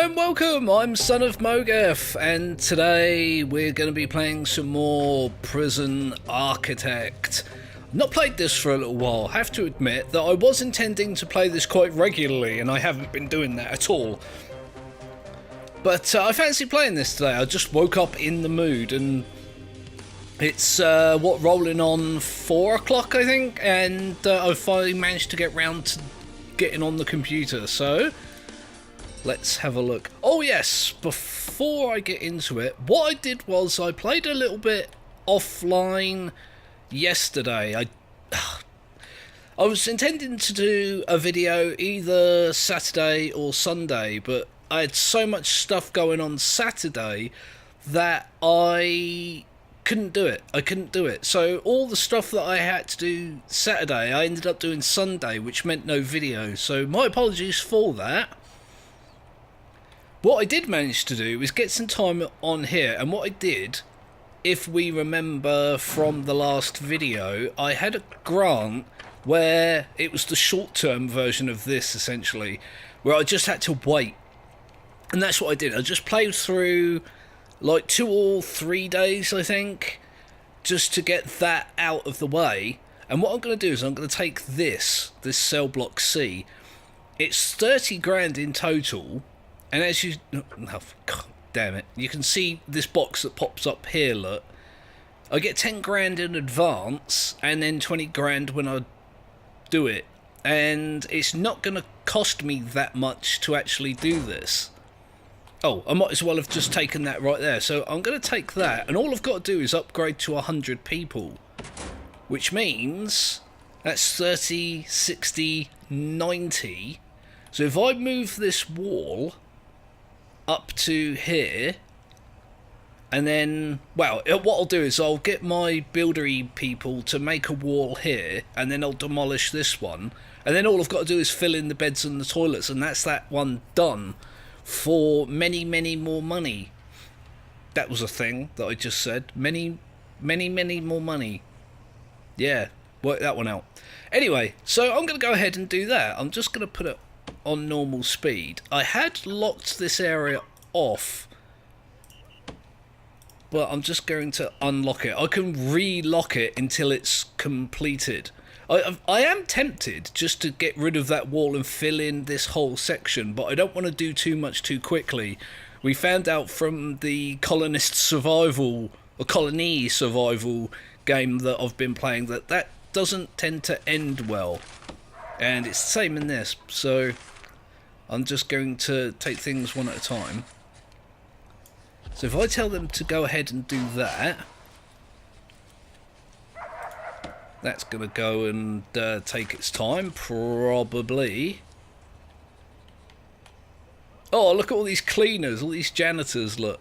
and welcome, I'm Son of Mogeth, and today we're going to be playing some more Prison Architect. I've not played this for a little while. I have to admit that I was intending to play this quite regularly, and I haven't been doing that at all. But I fancy playing this today. I just woke up in the mood, and it's rolling on 4 o'clock, I think, and I finally managed to get round to getting on the computer, so let's have a look. Oh yes, before I get into it, what I did was I played a little bit offline yesterday. I was intending to do a video either Saturday or Sunday, but I had so much stuff going on Saturday that I couldn't do it. So all the stuff that I had to do Saturday, I ended up doing Sunday, which meant no video. So my apologies for that. What I did manage to do was get some time on here, and what I did, if we remember from the last video, I had a grant where it was the short-term version of this, essentially, where I just had to wait. And that's what I did. I just played through like 2 or 3 days, I think, just to get that out of the way. And what I'm going to do is I'm going to take this cell block C. It's 30 grand in total. And as you... Oh, God damn it. You can see this box that pops up here, look. I get 10 grand in advance, and then 20 grand when I do it. And it's not going to cost me that much to actually do this. Oh, I might as well have just taken that right there. So I'm going to take that, and all I've got to do is upgrade to 100 people. Which means that's 30, 60, 90. So if I move this wall up to here, and then, well, what I'll do is I'll get my buildery people to make a wall here, and then I'll demolish this one, and then all I've got to do is fill in the beds and the toilets, and that's that one done for many, many more money. That was a thing that I just said. Many, many, many more money. Yeah, work that one out. Anyway, so I'm going to go ahead and do that. I'm just going to put it on normal speed. I had locked this area off, but I'm just going to unlock it. I can re-lock it until it's completed. I am tempted just to get rid of that wall and fill in this whole section, but I don't want to do too much too quickly. We found out from the colonist survival, or colony survival game that I've been playing, that doesn't tend to end well. And it's the same in this, so I'm just going to take things one at a time. So if I tell them to go ahead and do that, that's going to go and take its time, probably. Oh, look at all these cleaners, all these janitors, look.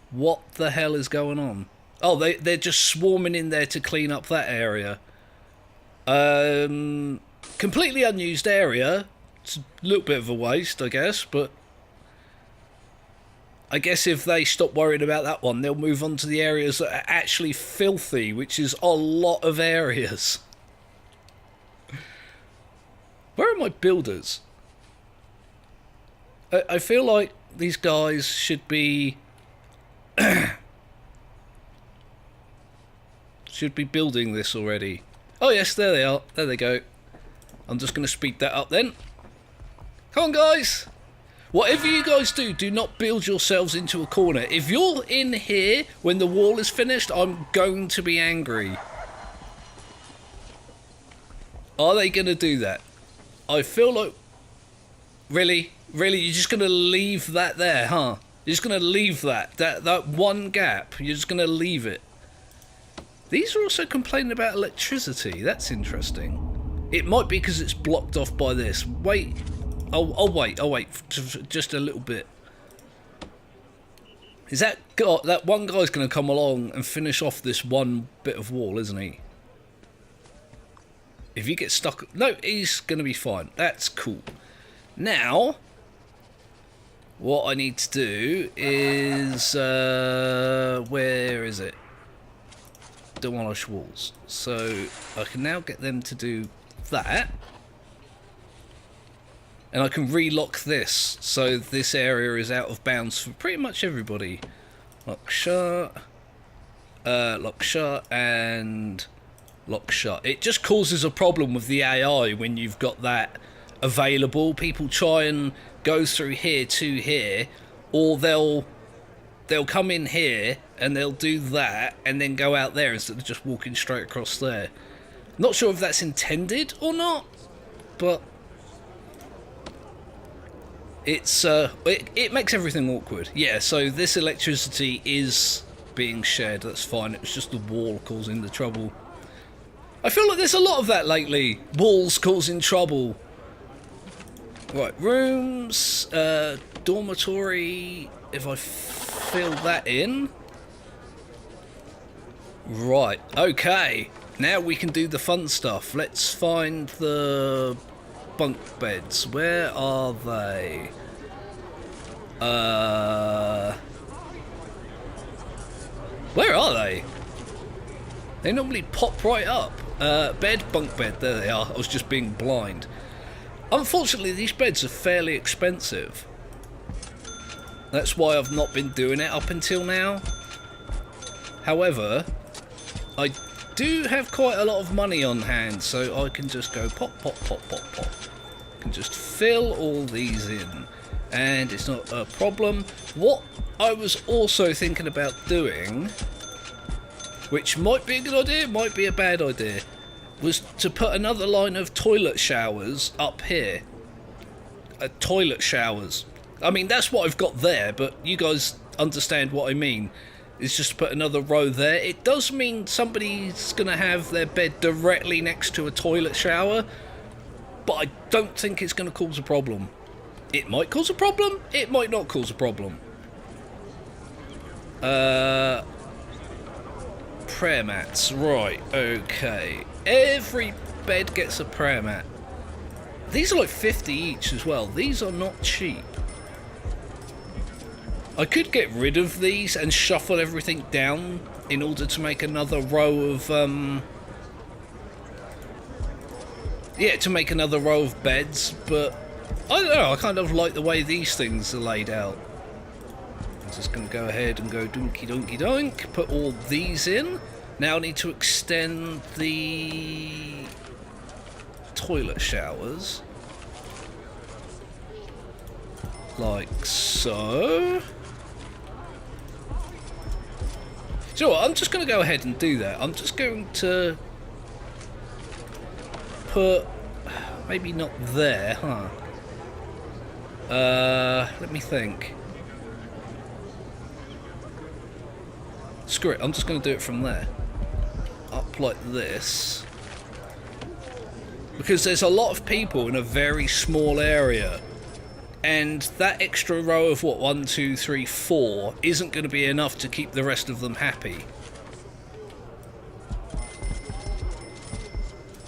What the hell is going on? Oh, they're just swarming in there to clean up that area. Completely unused area. It's a little bit of a waste, I guess, but I guess if they stop worrying about that one, they'll move on to the areas that are actually filthy, which is a lot of areas. Where are my builders? I feel like these guys should be should be building this already. Oh yes, there they are. There they go. I'm just going to speed that up then. Come on, guys. Whatever you guys do, do not build yourselves into a corner. If you're in here when the wall is finished, I'm going to be angry. Are they going to do that? I feel like... Really? Really? You're just going to leave that there, huh? You're just going to leave that one gap. You're just going to leave it. These are also complaining about electricity. That's interesting. It might be because it's blocked off by this. Wait... I'll wait just a little bit. Is that one guy's going to come along and finish off this one bit of wall, isn't he? If you get stuck... No, he's going to be fine. That's cool. Now, what I need to do is... where is it? Demolish walls. So, I can now get them to do that. And I can relock this, so this area is out of bounds for pretty much everybody. Lock shut, and lock shut. It just causes a problem with the AI when you've got that available. People try and go through here to here, or they'll come in here and they'll do that and then go out there instead of just walking straight across there. Not sure if that's intended or not, but it's it makes everything awkward. Yeah, so this electricity is being shared, that's fine. It was just the wall causing the trouble. I feel like there's a lot of that lately. Walls causing trouble. Right, rooms, dormitory, if I fill that in. Right, okay. Now we can do the fun stuff. Let's find the bunk beds. Where are they? Where are they? They normally pop right up. Bed, bunk bed, there they are. I was just being blind. Unfortunately, these beds are fairly expensive. That's why I've not been doing it up until now. However, I do have quite a lot of money on hand, so I can just go pop, pop, pop, pop, pop. I can just fill all these in, and it's not a problem. What I was also thinking about doing, which might be a good idea, might be a bad idea, was to put another line of toilet showers up here. Toilet showers. I mean, that's what I've got there, but you guys understand what I mean. It's just to put another row there. It does mean somebody's going to have their bed directly next to a toilet shower, but I don't think it's going to cause a problem. It might cause a problem, it might not cause a problem. Prayer mats, right, okay. Every bed gets a prayer mat. These are like 50 each as well. These are not cheap. I could get rid of these and shuffle everything down in order to make another row of, yeah, to make another row of beds, but I don't know, I kind of like the way these things are laid out. I'm just going to go ahead and go donkey donkey donk, put all these in. Now I need to extend the toilet showers. Like so. So what, I'm just going to go ahead and do that. I'm just going to put, maybe not there, huh? Let me think. Screw it, I'm just going to do it from there. Up like this. Because there's a lot of people in a very small area. And that extra row of, what, 1, 2, 3, 4 isn't going to be enough to keep the rest of them happy.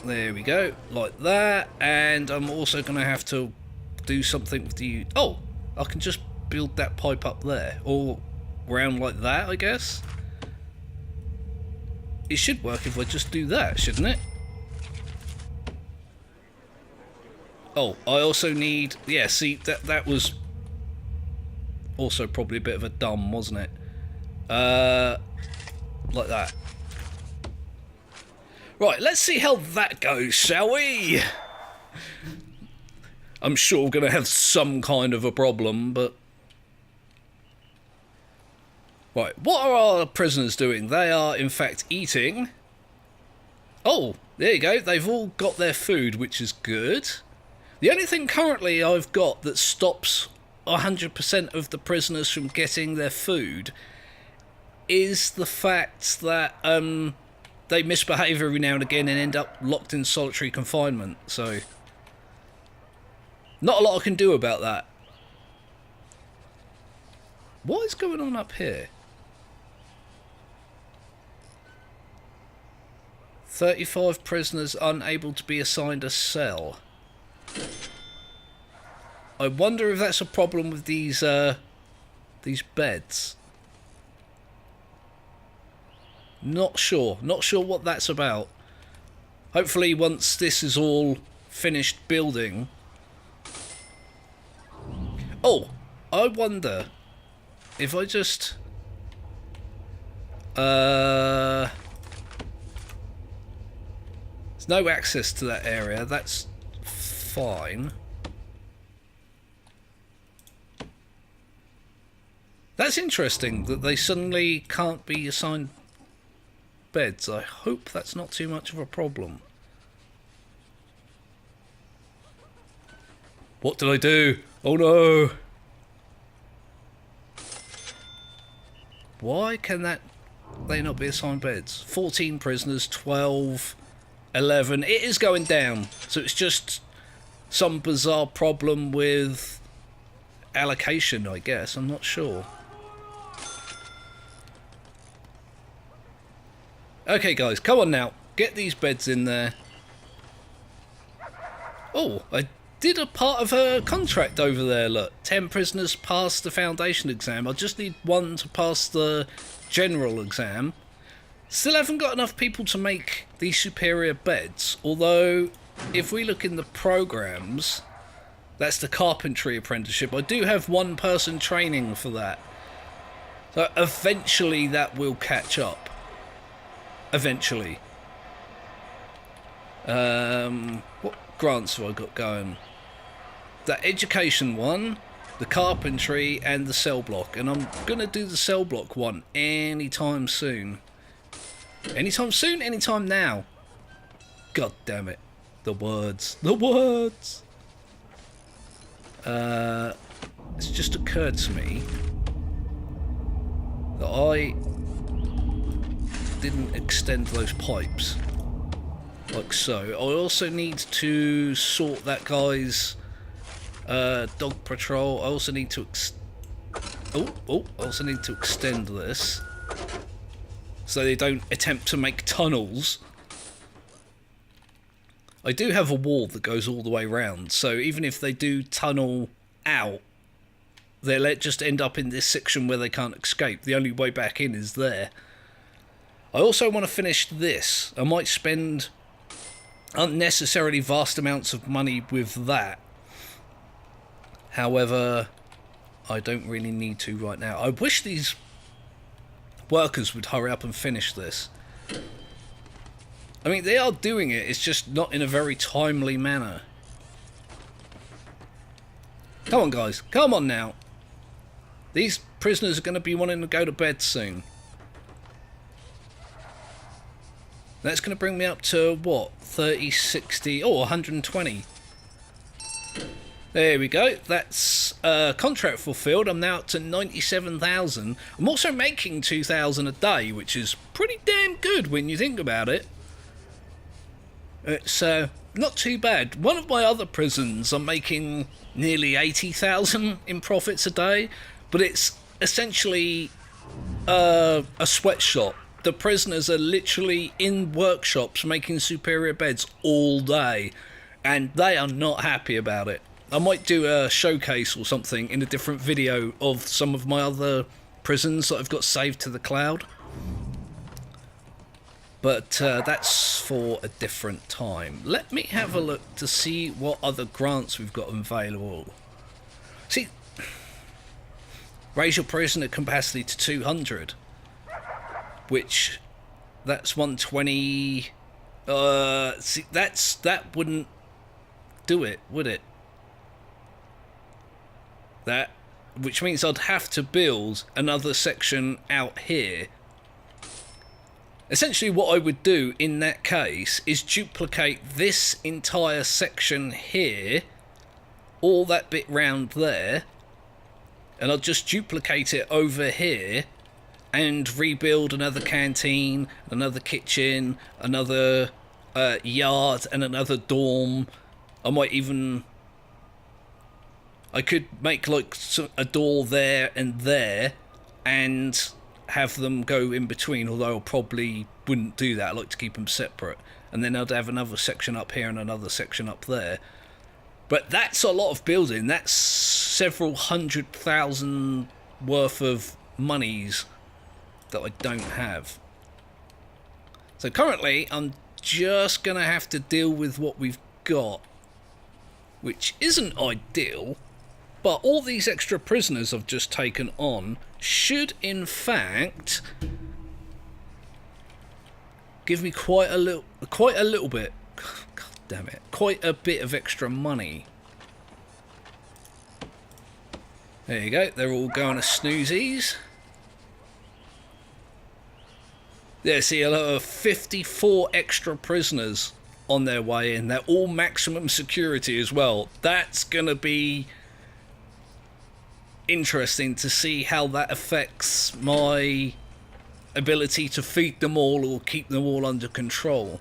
There we go, like that. And I'm also going to have to do something with the... Oh, I can just build that pipe up there. Or round like that, I guess. It should work if I just do that, shouldn't it? Oh, I also need... Yeah, see, that was also probably a bit of a dumb, wasn't it? Like that. Right, let's see how that goes, shall we? I'm sure we're going to have some kind of a problem, but... Right, what are our prisoners doing? They are, in fact, eating. Oh, there you go. They've all got their food, which is good. The only thing currently I've got that stops 100% of the prisoners from getting their food is the fact that they misbehave every now and again and end up locked in solitary confinement. So, not a lot I can do about that. What is going on up here? 35 prisoners unable to be assigned a cell. I wonder if that's a problem with these beds. Not sure what that's about. Hopefully once this is all finished building, Oh, I wonder if I just... There's no access to that area. That's fine. That's interesting that they suddenly can't be assigned beds. I hope that's not too much of a problem. What did I do? Oh no! Why can they not be assigned beds? 14 prisoners, 12, 11. It is going down. So it's just some bizarre problem with allocation, I guess. I'm not sure. Okay, guys, come on now. Get these beds in there. Oh, I did a part of a contract over there, look. 10 prisoners passed the foundation exam. I just need one to pass the general exam. Still haven't got enough people to make these superior beds. Although, if we look in the programs, that's the carpentry apprenticeship. I do have one person training for that. So eventually that will catch up. Eventually. What grants have I got going? The education one, the carpentry, and the cell block. And I'm going to do the cell block one anytime soon. Anytime soon, anytime now. God damn it. The words. The words! It's just occurred to me that I didn't extend those pipes. Like so. I also need to sort that guy's dog patrol. I also need to I also need to extend this so they don't attempt to make tunnels. I do have a wall that goes all the way round, so even if they do tunnel out, they'll just end up in this section where they can't escape. The only way back in is there. I also want to finish this. I might spend unnecessarily vast amounts of money with that. However, I don't really need to right now. I wish these workers would hurry up and finish this. I mean, they are doing it, it's just not in a very timely manner. Come on, guys. Come on now. These prisoners are going to be wanting to go to bed soon. That's going to bring me up to, what, 30, 60, oh, 120. There we go. That's contract fulfilled. I'm now up to 97,000. I'm also making 2,000 a day, which is pretty damn good when you think about it. It's not too bad. One of my other prisons, I'm making nearly 80,000 in profits a day, but it's essentially a sweatshop. The prisoners are literally in workshops making superior beds all day, and they are not happy about it. I might do a showcase or something in a different video of some of my other prisons that I've got saved to the cloud. But that's for a different time. Let me have a look to see what other grants we've got available. See, raise your prisoner capacity to 200. Which, that's 120. See, that wouldn't do it, would it? That, which means I'd have to build another section out here. Essentially what I would do in that case is duplicate this entire section here, all that bit round there, and I'll just duplicate it over here and rebuild another canteen, another kitchen, another yard, and another dorm. I could make like a door there, and have them go in between, although I probably wouldn't do that. I like to keep them separate. And then I'd have another section up here and another section up there. But that's a lot of building. That's several 100,000 worth of monies that I don't have. So currently I'm just going to have to deal with what we've got, which isn't ideal, But all these extra prisoners I've just taken on should, in fact, give me quite a little bit. God damn it! Quite a bit of extra money. There you go. They're all going to snoozies. Yeah, see a lot of 54 extra prisoners on their way in. They're all maximum security as well. That's going to be interesting to see how that affects my ability to feed them all or keep them all under control.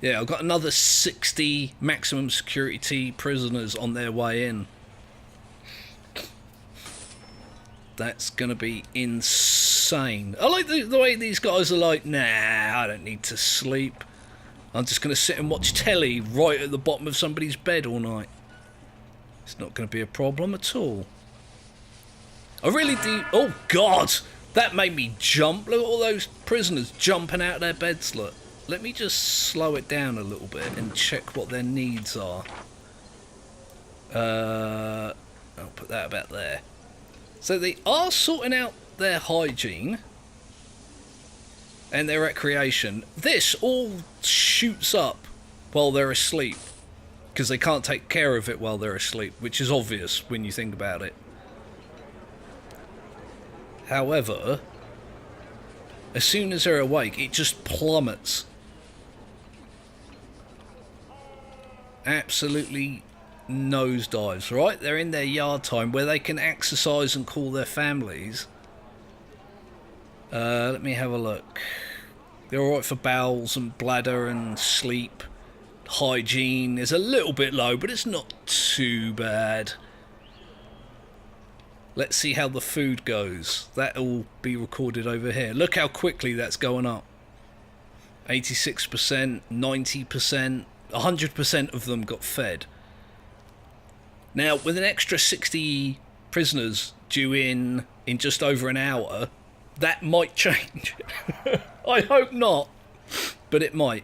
Yeah, I've got another 60 maximum security prisoners on their way in. That's going to be insane. I like the way these guys are like, nah, I don't need to sleep. I'm just going to sit and watch telly right at the bottom of somebody's bed all night. It's not going to be a problem at all. I really do... Oh, God! That made me jump. Look at all those prisoners jumping out of their beds, look. Let me just slow it down a little bit and check what their needs are. I'll put that about there. So they are sorting out their hygiene and their recreation. This all shoots up while they're asleep because they can't take care of it while they're asleep, which is obvious when you think about it. However, as soon as they're awake, it just plummets. Absolutely nosedives, right? They're in their yard time where they can exercise and call their families. Let me have a look. They're alright for bowels and bladder and sleep. Hygiene is a little bit low, but it's not too bad. Let's see how the food goes. That'll be recorded over here. Look how quickly that's going up. 86%, 90%, 100% of them got fed. Now, with an extra 60 prisoners due in just over an hour, that might change. I hope not, but it might.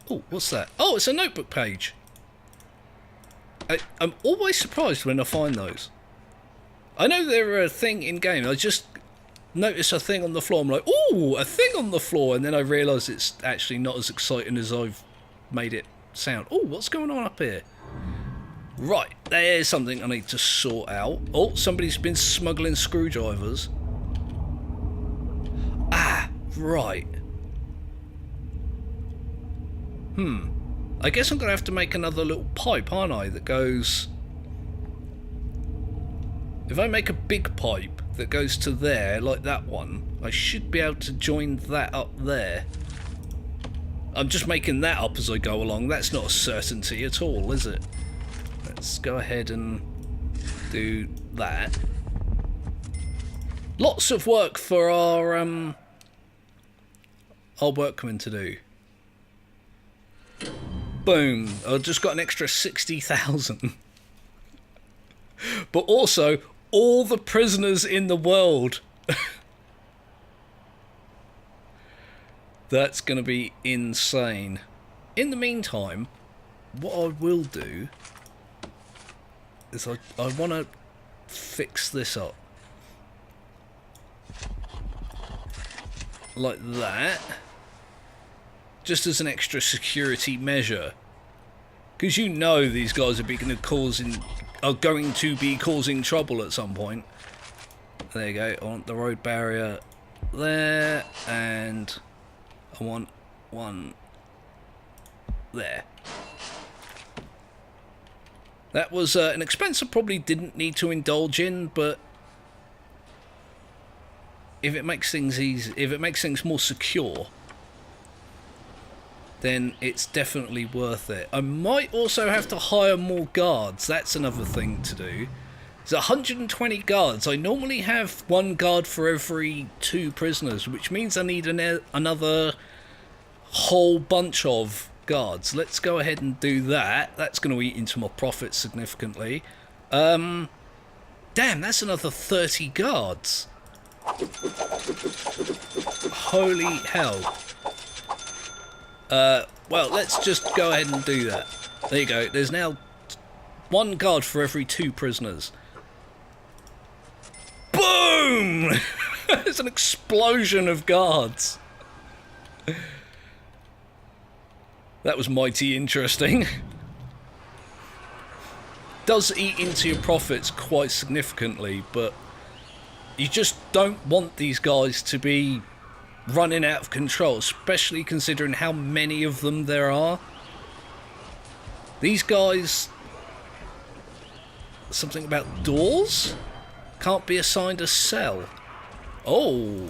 Oh, what's that? Oh, it's a notebook page. I'm always surprised when I find those. I know they're a thing in game. I just notice a thing on the floor. I'm like, ooh, a thing on the floor, and then I realise it's actually not as exciting as I've made it sound. Oh, what's going on up here? Right, there's something I need to sort out. Oh, somebody's been smuggling screwdrivers. Ah, right. I guess I'm going to have to make another little pipe, aren't I, that goes... If I make a big pipe that goes to there, like that one, I should be able to join that up there. I'm just making that up as I go along. That's not a certainty at all, is it? Let's go ahead and do that. Lots of work for our workmen to do. Boom. I've just got an extra 60,000. But also, all the prisoners in the world. That's going to be insane. In the meantime, what I will do is I want to fix this up. Like that. Just as an extra security measure. Because you know these guys are going to be causing trouble at some point. There you go. I want the road barrier there, and I want one there. That was an expense I probably didn't need to indulge in, but if it makes things easy, if it makes things more secure, then it's definitely worth it. I might also have to hire more guards. That's another thing to do. There's 120 guards. I normally have one guard for every 2 prisoners, which means I need another whole bunch of guards. Let's go ahead and do that. That's going to eat into my profit significantly. Damn, that's another 30 guards. Holy hell. Well, let's just go ahead and do that. There you go. There's now 1 guard for every 2 prisoners. Boom! There's an explosion of guards. That was mighty interesting. Does eat into your profits quite significantly, but you just don't want these guys to be running out of control, especially considering how many of them there are. These guys... Something about doors? Can't be assigned a cell. Oh.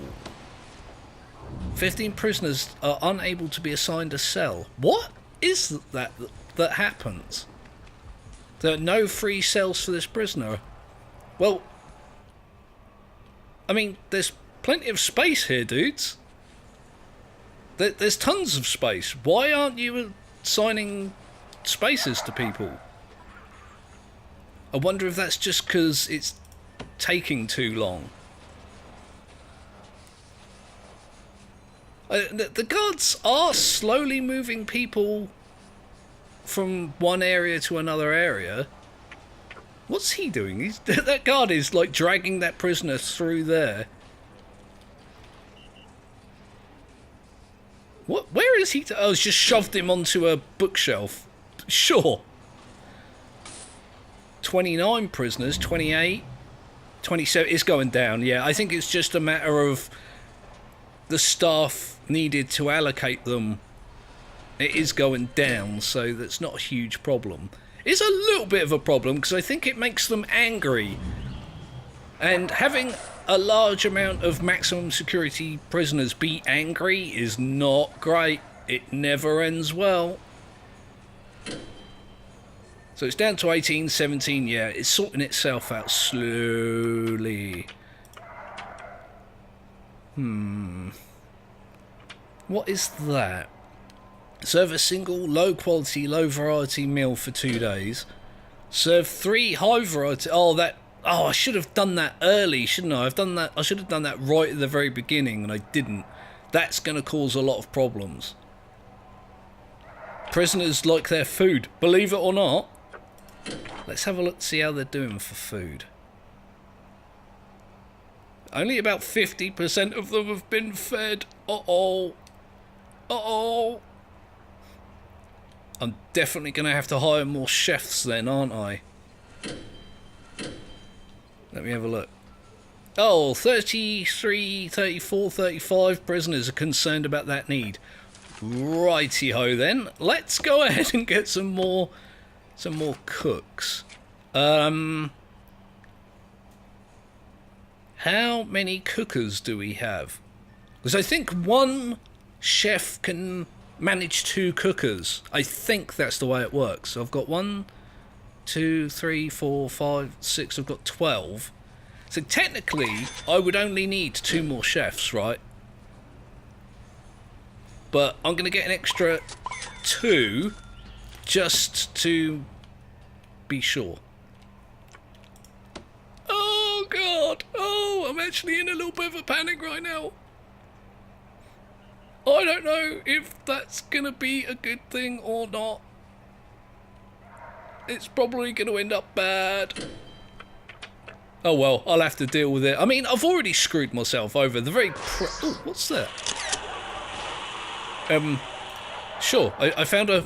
15 prisoners are unable to be assigned a cell. What is that happens? There are no free cells for this prisoner. Well, I mean, there's plenty of space here, dudes. There's tons of space. Why aren't you assigning spaces to people? I wonder if that's just because it's taking too long. The guards are slowly moving people from one area to another area. What's he doing? That guard is like dragging that prisoner through there. What? Where is he? Oh, he's just shoved him onto a bookshelf. Sure. 29 prisoners, 28, 27. It's going down, yeah. I think it's just a matter of the staff needed to allocate them. It is going down, so that's not a huge problem. It's a little bit of a problem because I think it makes them angry. And having a large amount of maximum security prisoners be angry is not great. It never ends well. So it's down to 18, 17, yeah. It's sorting itself out slowly. What is that? Serve a single low-quality, low-variety meal for 2 days. Serve 3 high-variety... Oh, I should have done that early, shouldn't I? I should have done that right at the very beginning, and I didn't. That's going to cause a lot of problems. Prisoners like their food, believe it or not. Let's have a look, see how they're doing for food. Only about 50% of them have been fed. Uh-oh. Uh-oh. I'm definitely going to have to hire more chefs then, aren't I? Let me have a look. Oh, 33, 34, 35 prisoners are concerned about that need. Righty-ho then. Let's go ahead and get some more cooks. How many cookers do we have? Because I think 1 chef can manage 2 cookers. I think that's the way it works. So I've got 1, 2, 3, 4, 5, 6. I've got 12. So technically, I would only need 2 more chefs, right? But I'm going to get an extra 2 just to be sure. Oh, God. Oh, I'm actually in a little bit of a panic right now. I don't know if that's going to be a good thing or not. It's probably going to end up bad. Oh well, I'll have to deal with it. I mean, I've already screwed myself over. The very... Oh, what's that? Sure, I found a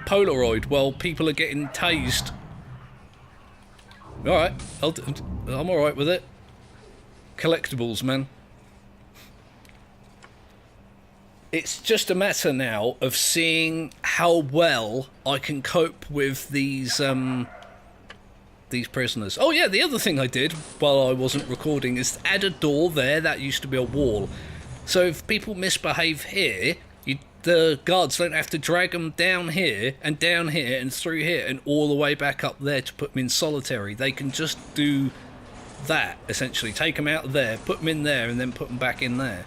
Polaroid while people are getting tased. Alright, I'm alright with it. Collectibles, man. It's just a matter now of seeing how well I can cope with these prisoners. Oh yeah, the other thing I did while I wasn't recording is add a door there. That used to be a wall. So if people misbehave here, the guards don't have to drag them down here and through here and all the way back up there to put them in solitary. They can just do that, essentially. Take them out of there, put them in there, and then put them back in there.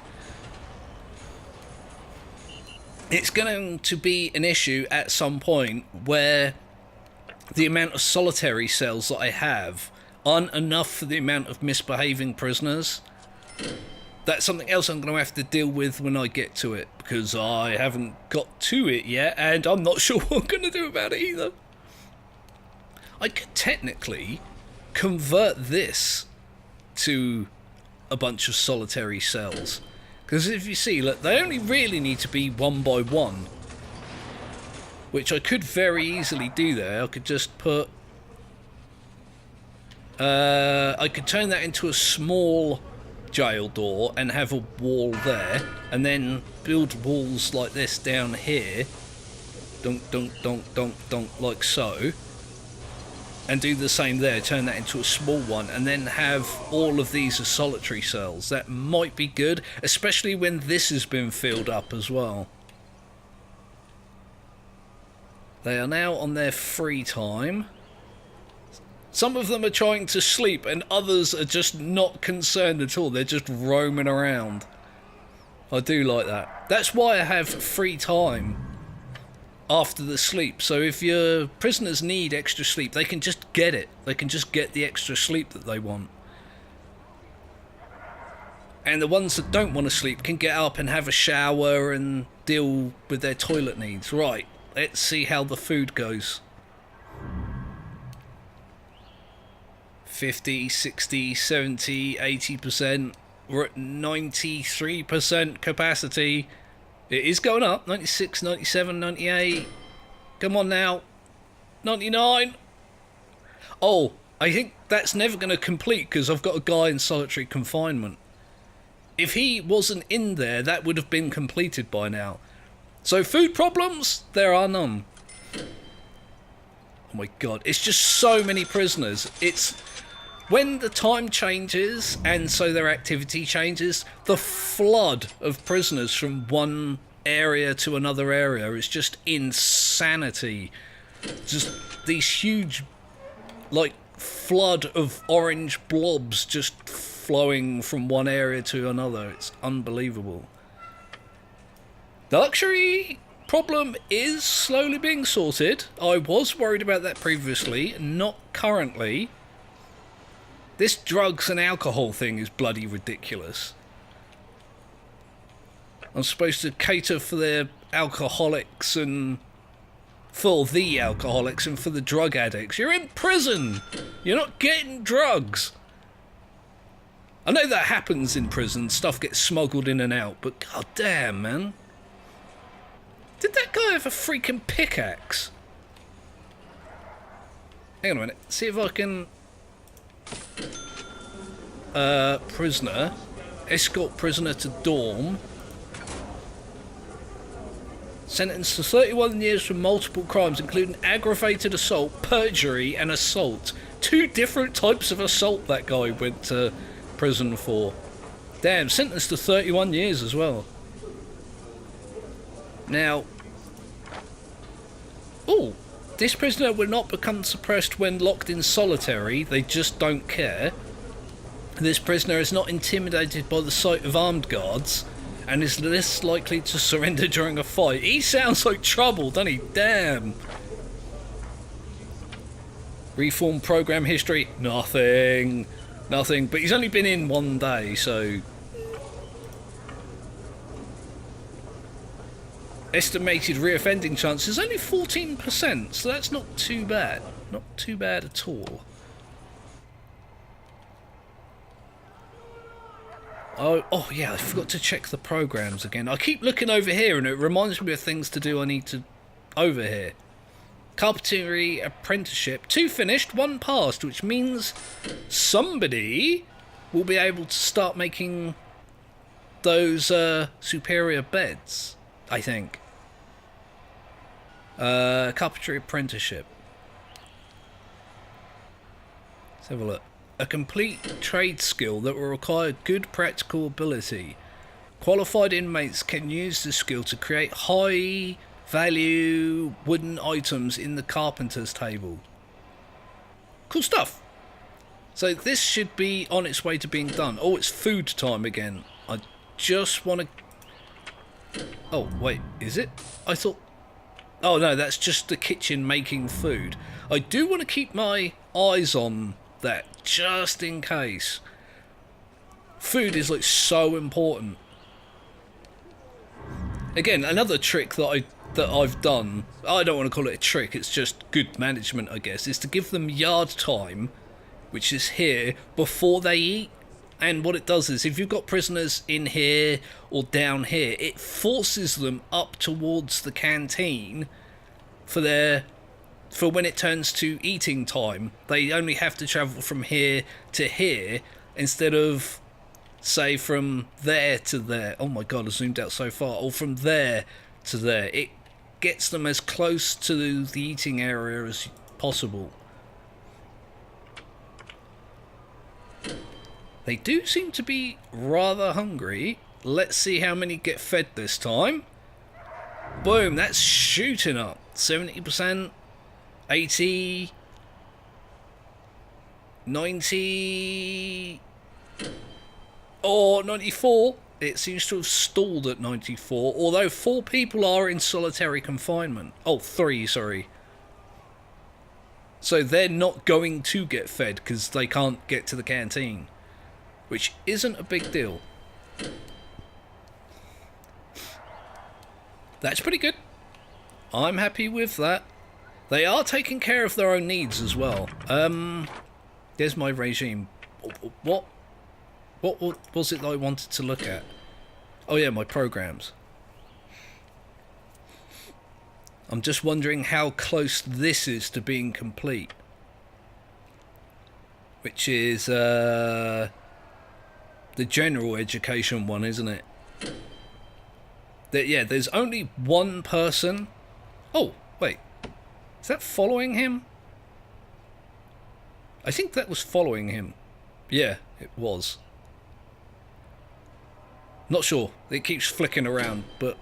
It's going to be an issue at some point where the amount of solitary cells that I have aren't enough for the amount of misbehaving prisoners. that's something else I'm going to have to deal with when I get to it, because I haven't got to it yet, and I'm not sure what I'm going to do about it either. I could technically convert this to a bunch of solitary cells, because if you see, look, they only really need to be 1 by 1, which I could very easily do there. I could just put I could turn that into a small jail door and have a wall there, and then build walls like this down here, dunk dunk dunk dunk dunk, like so, and do the same there, turn that into a small one, and then have all of these as solitary cells. That might be good, especially when this has been filled up as well. They are now on their free time. Some of them are trying to sleep, and others are just not concerned at all. They're just roaming around. I do like that. That's why I have free time after the sleep. So if your prisoners need extra sleep, they can just get it. They can just get the extra sleep that they want. And the ones that don't want to sleep can get up and have a shower and deal with their toilet needs. Right, let's see how the food goes. 50, 60, 70, 80%. We're at 93% capacity. It is going up. 96, 97, 98. Come on now. 99. Oh, I think that's never going to complete because I've got a guy in solitary confinement. If he wasn't in there, that would have been completed by now. So food problems, there are none. Oh my god, it's just so many prisoners. It's when the time changes and so their activity changes, the flood of prisoners from one area to another area is just insanity. Just these huge, like, flood of orange blobs just flowing from one area to another. It's unbelievable. The luxury problem is slowly being sorted. I was worried about that previously, not currently. This drugs and alcohol thing is bloody ridiculous. I'm supposed to cater for the alcoholics and for the alcoholics and for the drug addicts. You're in prison. You're not getting drugs. I know that happens in prison. Stuff gets smuggled in and out, but god damn, man. Did that guy have a freaking pickaxe? Hang on a minute. See if I can... prisoner. Escort prisoner to dorm. Sentenced to 31 years for multiple crimes, including aggravated assault, perjury, and assault. 2 different types of assault that guy went to prison for. Damn, sentenced to 31 years as well. Now... oh, this prisoner will not become suppressed when locked in solitary. They just don't care. This prisoner is not intimidated by the sight of armed guards and is less likely to surrender during a fight. He sounds like trouble, doesn't he? Damn. Reform program history? Nothing. Nothing. But he's only been in 1 day, so... estimated reoffending chance is only 14%, so that's not too bad. Not too bad at all. Oh yeah, I forgot to check the programs again. I keep looking over here and it reminds me of things to do I need to... over here. Carpentry apprenticeship. 2 finished, 1 passed, which means somebody will be able to start making those superior beds, I think. Carpentry apprenticeship. Let's have a look. A complete trade skill that will require good practical ability. Qualified inmates can use this skill to create high value wooden items in the carpenter's table. Cool stuff. So this should be on its way to being done. Oh, it's food time again. I just want to... oh, wait, is it? I thought... oh no, that's just the kitchen making food. I do want to keep my eyes on that, just in case. Food is like so important. Again, another trick that I've done, I don't want to call it a trick, it's just good management, I guess, is to give them yard time, which is here, before they eat. And what it does is, if you've got prisoners in here or down here, it forces them up towards the canteen for when it turns to eating time. They only have to travel from here to here instead of, say, from there to there. Oh my god, I zoomed out so far. Or from there to there. It gets them as close to the eating area as possible. They do seem to be rather hungry. Let's see how many get fed this time. Boom, that's shooting up. 70%, 80, 90, or 94. It seems to have stalled at 94, although 4 people are in solitary confinement. Oh, 3, sorry. So they're not going to get fed because they can't get to the canteen, which isn't a big deal. That's pretty good. I'm happy with that. They are taking care of their own needs as well. There's my regime. What was it that I wanted to look at? Oh yeah, my programs. I'm just wondering how close this is to being complete. Which is the general education one, isn't it? Yeah, there's only one person. Oh, wait. Is that following him? I think that was following him. Yeah, it was. Not sure. It keeps flicking around, but...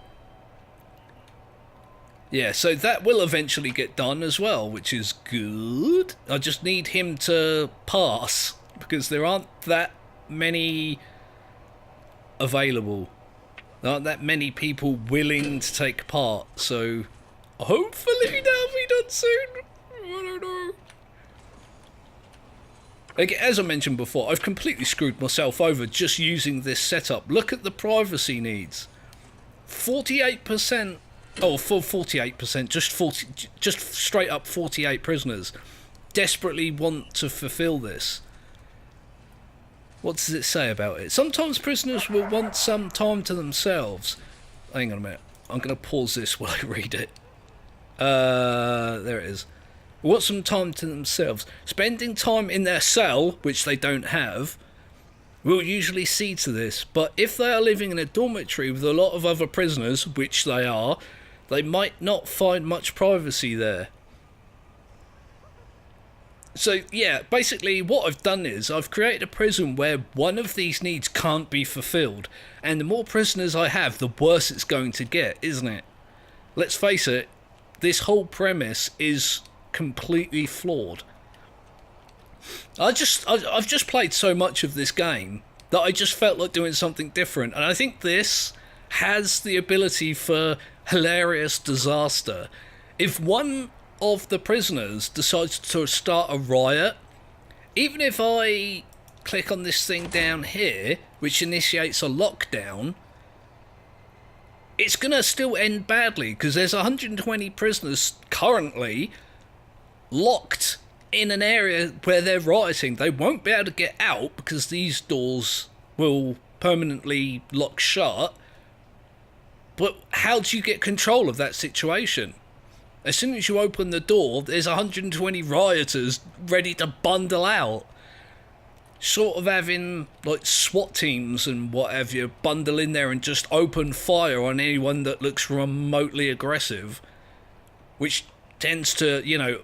yeah, so that will eventually get done as well, which is good. I just need him to pass, because there aren't that many available. There aren't that many people willing to take part, so hopefully that'll be done soon. I don't know. Again, as I mentioned before, I've completely screwed myself over just using this setup. Look at the privacy needs. 48%. Oh, for 48%, just straight up 48 prisoners desperately want to fulfill this. What does it say about it? Sometimes prisoners will want some time to themselves. Hang on a minute. I'm going to pause this while I read it. There it is. Want some time to themselves. Spending time in their cell, which they don't have, will usually see to this. But if they are living in a dormitory with a lot of other prisoners, which they are, they might not find much privacy there. So yeah, basically what I've done is I've created a prison where one of these needs can't be fulfilled, and the more prisoners I have, the worse it's going to get, isn't it? Let's face it, this whole premise is completely flawed. I've just played so much of this game that I just felt like doing something different, and I think this has the ability for hilarious disaster. If one of the prisoners decides to start a riot, even if I click on this thing down here, which initiates a lockdown, it's gonna still end badly because there's 120 prisoners currently locked in an area where they're rioting. They won't be able to get out because these doors will permanently lock shut. But how do you get control of that situation? As soon as you open the door, there's 120 rioters ready to bundle out. Sort of having like SWAT teams and whatever bundle in there and just open fire on anyone that looks remotely aggressive, which tends to, you know,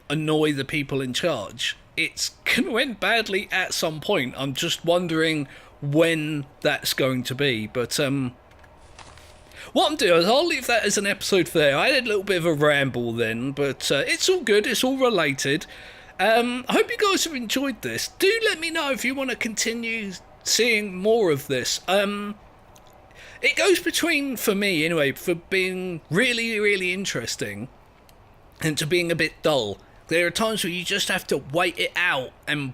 annoy the people in charge. It's going to end badly at some point. I'm just wondering when that's going to be. But what I'm doing is I'll leave that as an episode for there. I had a little bit of a ramble then, but it's all good. It's all related. I hope you guys have enjoyed this. Do let me know if you want to continue seeing more of this. It goes between, for me anyway, for being really, really interesting and to being a bit dull. There are times where you just have to wait it out and,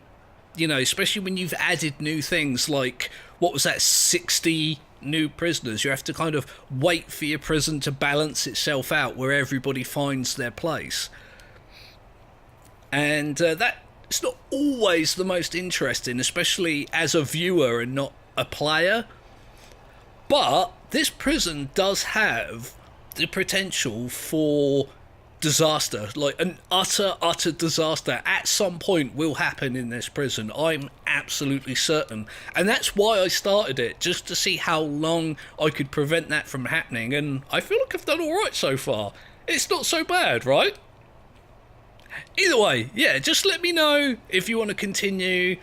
you know, especially when you've added new things like, what was that, 60 new prisoners. You have to kind of wait for your prison to balance itself out where everybody finds their place. And that it's not always the most interesting, especially as a viewer and not a player. But this prison does have the potential for disaster, like an utter disaster at some point will happen in this prison. I'm absolutely certain, and that's why I started it, just to see how long I could prevent that from happening. And I feel like I've done all right so far. It's not so bad, right? Either way, yeah, just let me know if you want to continue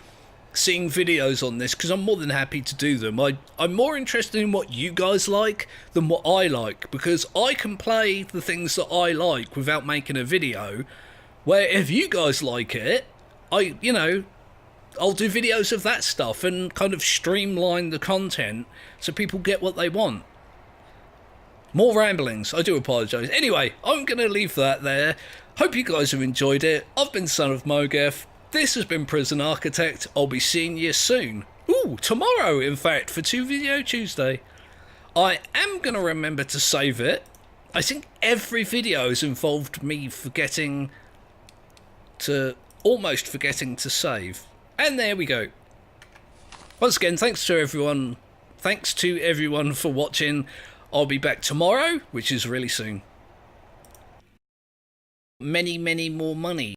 seeing videos on this, because I'm more than happy to do them. I'm more interested in what you guys like than what I like, because I can play the things that I like without making a video, where if you guys like it, I'll do videos of that stuff and kind of streamline the content so people get what they want. More ramblings, I do apologise. Anyway, I'm going to leave that there. Hope you guys have enjoyed it. I've been Son of Moghef. This has been Prison Architect. I'll be seeing you soon. Ooh, tomorrow, in fact, for 2 Video Tuesday. I am going to remember to save it. I think every video has involved me almost forgetting to save. And there we go. Once again, thanks to everyone for watching. I'll be back tomorrow, which is really soon. Many more money.